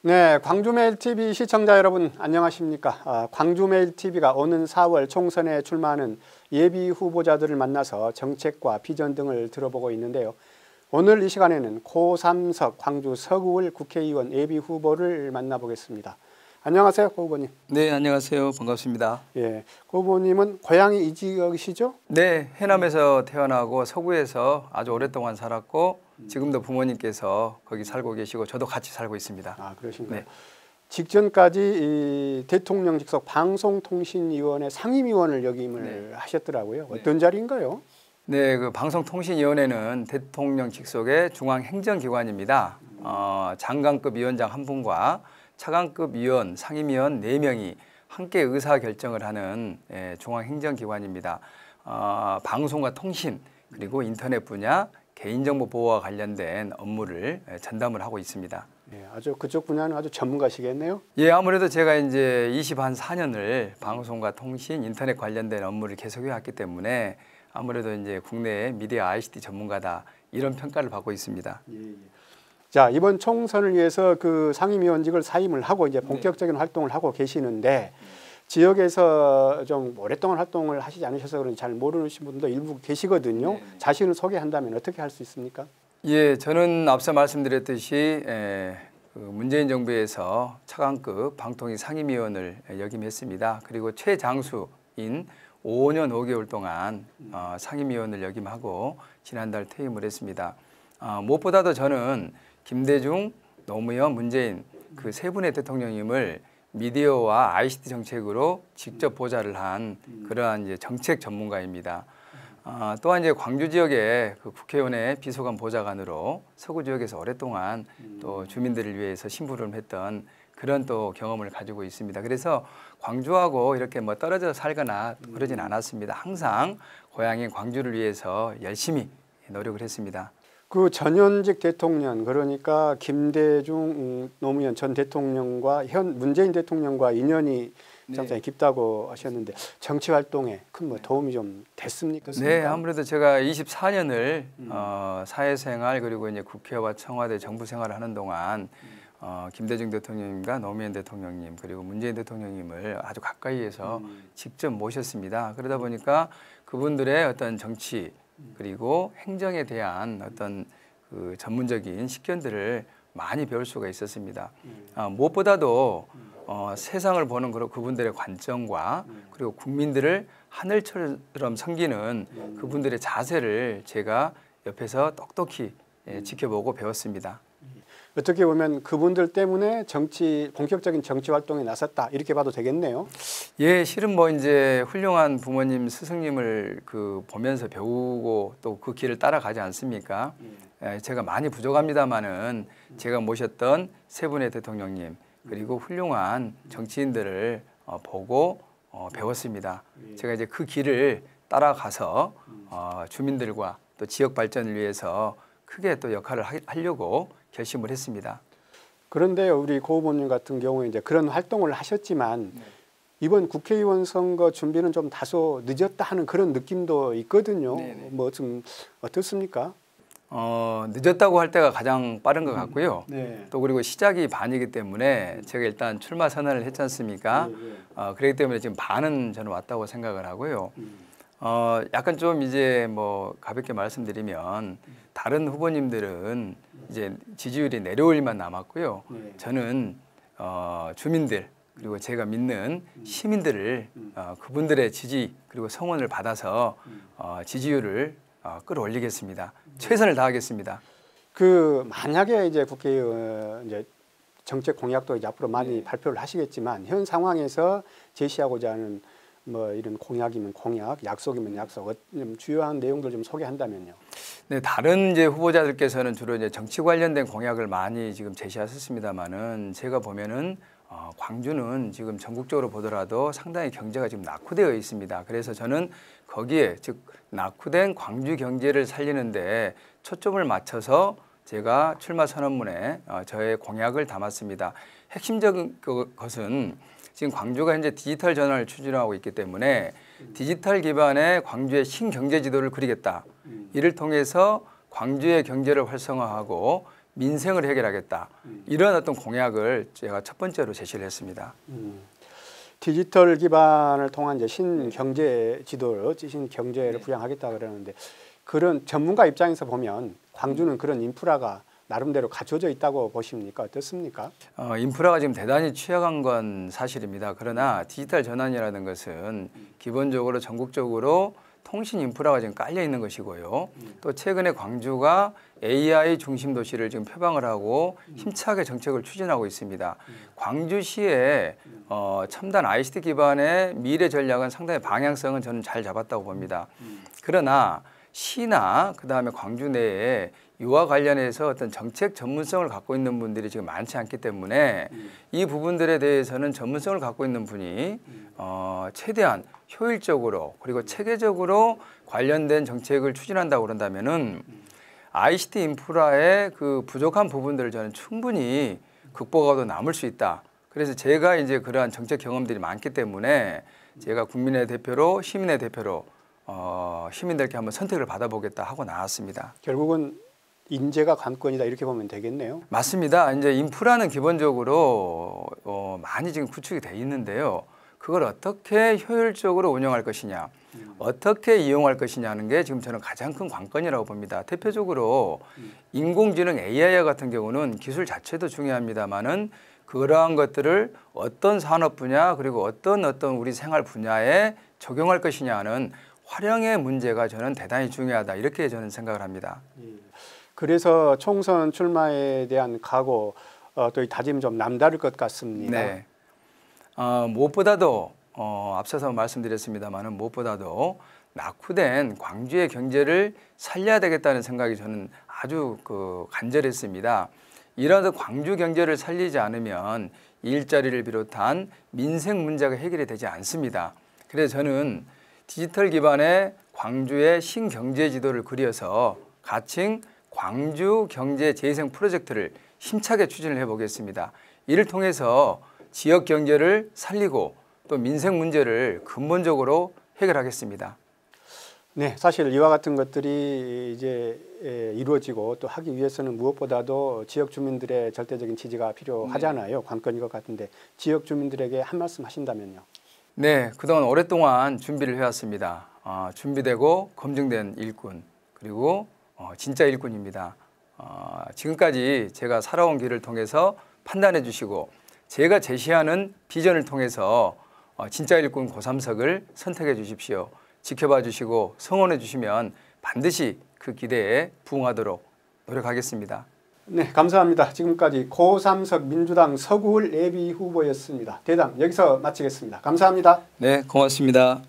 네, 광주메일TV 시청자 여러분 안녕하십니까. 광주메일TV가 오는 4월 총선에 출마하는 예비 후보자들을 만나서 정책과 비전 등을 들어보고 있는데요. 오늘 이 시간에는 고3석 광주 서구을 국회의원 예비 후보를 만나보겠습니다. 안녕하세요, 고 후보님. 네, 안녕하세요. 반갑습니다. 예, 고 후보님은 고향이 이 지역이시죠? 네, 해남에서 태어나고 서구에서 아주 오랫동안 살았고 지금도 부모님께서 거기 살고 계시고 저도 같이 살고 있습니다. 아, 그러신가요? 네. 직전까지 이 대통령 직속 방송통신위원회 상임위원을 역임을 하셨더라고요. 어떤 자리인가요? 네, 그 방송통신위원회는 대통령 직속의 중앙행정기관입니다. 장관급 위원장 한 분과 차관급 위원, 상임위원 4명이 함께 의사결정을 하는 중앙행정기관입니다. 방송과 통신 그리고 인터넷 분야, 개인정보 보호와 관련된 업무를 전담을 하고 있습니다. 네, 아주 그쪽 분야는 아주 전문가시겠네요. 예, 아무래도 제가 이제 24년을 방송과 통신, 인터넷 관련된 업무를 계속해 왔기 때문에 아무래도 이제 국내의 미디어 ICT 전문가다 이런 평가를 받고 있습니다. 예. 자, 이번 총선을 위해서 그 상임위원직을 사임을 하고 이제 본격적인 활동을 하고 계시는데 지역에서 좀 오랫동안 활동을 하시지 않으셔서 그런지 잘 모르시는 분도 일부 계시거든요. 자신을 소개한다면 어떻게 할 수 있습니까? 예, 저는 앞서 말씀드렸듯이 그 문재인 정부에서 차관급 방통위 상임위원을 역임했습니다. 그리고 최장수인 5년 5개월 동안 상임위원을 역임하고 지난달 퇴임을 했습니다. 무엇보다도 저는 김대중, 노무현, 문재인 그 세 분의 대통령님을 미디어와 ICT 정책으로 직접 보좌를 한 그러한 이제 정책 전문가입니다. 또한 이제 광주 지역의 그 국회의원의 비서관 보좌관으로 서구 지역에서 오랫동안 또 주민들을 위해서 심부름했던 그런 또 경험을 가지고 있습니다. 그래서 광주하고 이렇게 뭐 떨어져 살거나 그러진 않았습니다. 항상 고향인 광주를 위해서 열심히 노력을 했습니다. 그 전현직 대통령 그러니까 김대중 노무현 전 대통령과 현 문재인 대통령과 인연이 굉장히 깊다고 하셨는데 정치 활동에 큰 뭐 도움이 좀 됐습니까? 네, 아무래도 제가 24년을 사회생활 그리고 이제 국회와 청와대 정부 생활을 하는 동안 김대중 대통령님과 노무현 대통령님 그리고 문재인 대통령님을 아주 가까이에서 직접 모셨습니다. 그러다 보니까 그분들의 어떤 정치 그리고 행정에 대한 어떤 그 전문적인 식견들을 많이 배울 수가 있었습니다. 무엇보다도 세상을 보는 그분들의 관점과 그리고 국민들을 하늘처럼 섬기는 그분들의 자세를 제가 옆에서 똑똑히 지켜보고 배웠습니다. 어떻게 보면 그분들 때문에 본격적인 정치 활동에 나섰다 이렇게 봐도 되겠네요. 예, 실은 뭐 이제 훌륭한 부모님 스승님을 그 보면서 배우고 또 그 길을 따라가지 않습니까? 제가 많이 부족합니다만은 제가 모셨던 세 분의 대통령님 그리고 훌륭한 정치인들을 보고 배웠습니다. 제가 이제 그 길을 따라가서 주민들과 또 지역 발전을 위해서 크게 또 역할을 하려고 결심을 했습니다. 그런데 우리 고 후보님 같은 경우에 이제 그런 활동을 하셨지만 이번 국회의원 선거 준비는 좀 다소 늦었다 하는 그런 느낌도 있거든요. 뭐 좀 어떻습니까? 늦었다고 할 때가 가장 빠른 것 같고요. 또 그리고 시작이 반이기 때문에 제가 일단 출마 선언을 했지 않습니까? 그렇기 때문에 지금 반은 저는 왔다고 생각을 하고요. 약간 좀 이제 뭐 가볍게 말씀드리면 다른 후보님들은 이제 지지율이 내려올 일만 남았고요. 저는 주민들 그리고 제가 믿는 시민들을 그분들의 지지 그리고 성원을 받아서 지지율을 끌어올리겠습니다. 최선을 다하겠습니다. 그 만약에 이제 국회의원 이제 정책 공약도 이제 앞으로 많이 발표를 하시겠지만 현 상황에서 제시하고자 하는 뭐 이런 공약이면 공약, 약속이면 약속, 주요한 내용들 좀 소개한다면요. 네, 다른 이제 후보자들께서는 주로 이제 정치 관련된 공약을 많이 지금 제시하셨습니다만은 제가 보면은 광주는 지금 전국적으로 보더라도 상당히 경제가 지금 낙후되어 있습니다. 그래서 저는 거기에 즉 낙후된 광주 경제를 살리는데 초점을 맞춰서 제가 출마 선언문에 저의 공약을 담았습니다. 핵심적인 것은 지금 광주가 현재 디지털 전환을 추진하고 있기 때문에 디지털 기반의 광주의 신경제 지도를 그리겠다. 이를 통해서 광주의 경제를 활성화하고 민생을 해결하겠다. 이런 어떤 공약을 제가 첫 번째로 제시를 했습니다. 디지털 기반을 통한 이제 신경제 지도를 신경제를 부양하겠다 그러는데 그런 전문가 입장에서 보면 광주는 그런 인프라가 나름대로 갖춰져 있다고 보십니까? 어떻습니까? 인프라가 지금 대단히 취약한 건 사실입니다. 그러나 디지털 전환이라는 것은 기본적으로 전국적으로 통신 인프라가 지금 깔려 있는 것이고요. 또 최근에 광주가 AI 중심 도시를 지금 표방을 하고 힘차게 정책을 추진하고 있습니다. 광주시의 첨단 ICT 기반의 미래 전략은 상당히 방향성은 저는 잘 잡았다고 봅니다. 그러나 시나 그다음에 광주 내에 이와 관련해서 어떤 정책 전문성을 갖고 있는 분들이 지금 많지 않기 때문에 이 부분들에 대해서는 전문성을 갖고 있는 분이 최대한 효율적으로 그리고 체계적으로 관련된 정책을 추진한다고 그런다면은 ICT 인프라의 그 부족한 부분들을 저는 충분히 극복하고 남을 수 있다. 그래서 제가 이제 그러한 정책 경험들이 많기 때문에 제가 국민의 대표로 시민의 대표로 시민들께 한번 선택을 받아보겠다 하고 나왔습니다. 결국은 인재가 관건이다 이렇게 보면 되겠네요. 맞습니다. 이제 인프라는 기본적으로 많이 지금 구축이 돼 있는데요. 그걸 어떻게 효율적으로 운영할 것이냐, 어떻게 이용할 것이냐는 게 지금 저는 가장 큰 관건이라고 봅니다. 대표적으로 인공지능 AI 같은 경우는 기술 자체도 중요합니다만은 그러한 것들을 어떤 산업 분야 그리고 어떤 우리 생활 분야에 적용할 것이냐는 활용의 문제가 저는 대단히 중요하다 이렇게 저는 생각을 합니다. 그래서 총선 출마에 대한 각오 또 이 다짐 좀 남다를 것 같습니다. 네. 무엇보다도 앞서서 말씀드렸습니다만은 무엇보다도 낙후된 광주의 경제를 살려야 되겠다는 생각이 저는 아주 간절했습니다. 이런 광주 경제를 살리지 않으면 일자리를 비롯한 민생 문제가 해결이 되지 않습니다. 그래서 저는 디지털 기반의 광주의 신경제 지도를 그려서 가칭 광주 경제 재생 프로젝트를 힘차게 추진을 해보겠습니다. 이를 통해서 지역 경제를 살리고 또 민생 문제를 근본적으로 해결하겠습니다. 네, 사실 이와 같은 것들이 이제 이루어지고 또 하기 위해서는 무엇보다도 지역 주민들의 절대적인 지지가 필요하잖아요. 관건인 것 같은데 지역 주민들에게 한 말씀 하신다면요. 네, 그동안 오랫동안 준비를 해왔습니다. 준비되고 검증된 일꾼 그리고 진짜 일꾼입니다. 지금까지 제가 살아온 길을 통해서 판단해 주시고 제가 제시하는 비전을 통해서 진짜 일꾼 고삼석을 선택해 주십시오. 지켜봐 주시고 성원해 주시면 반드시 그 기대에 부응하도록 노력하겠습니다. 네, 감사합니다. 지금까지 고삼석 민주당 서구을 예비 후보였습니다. 대담 여기서 마치겠습니다. 감사합니다. 네, 고맙습니다.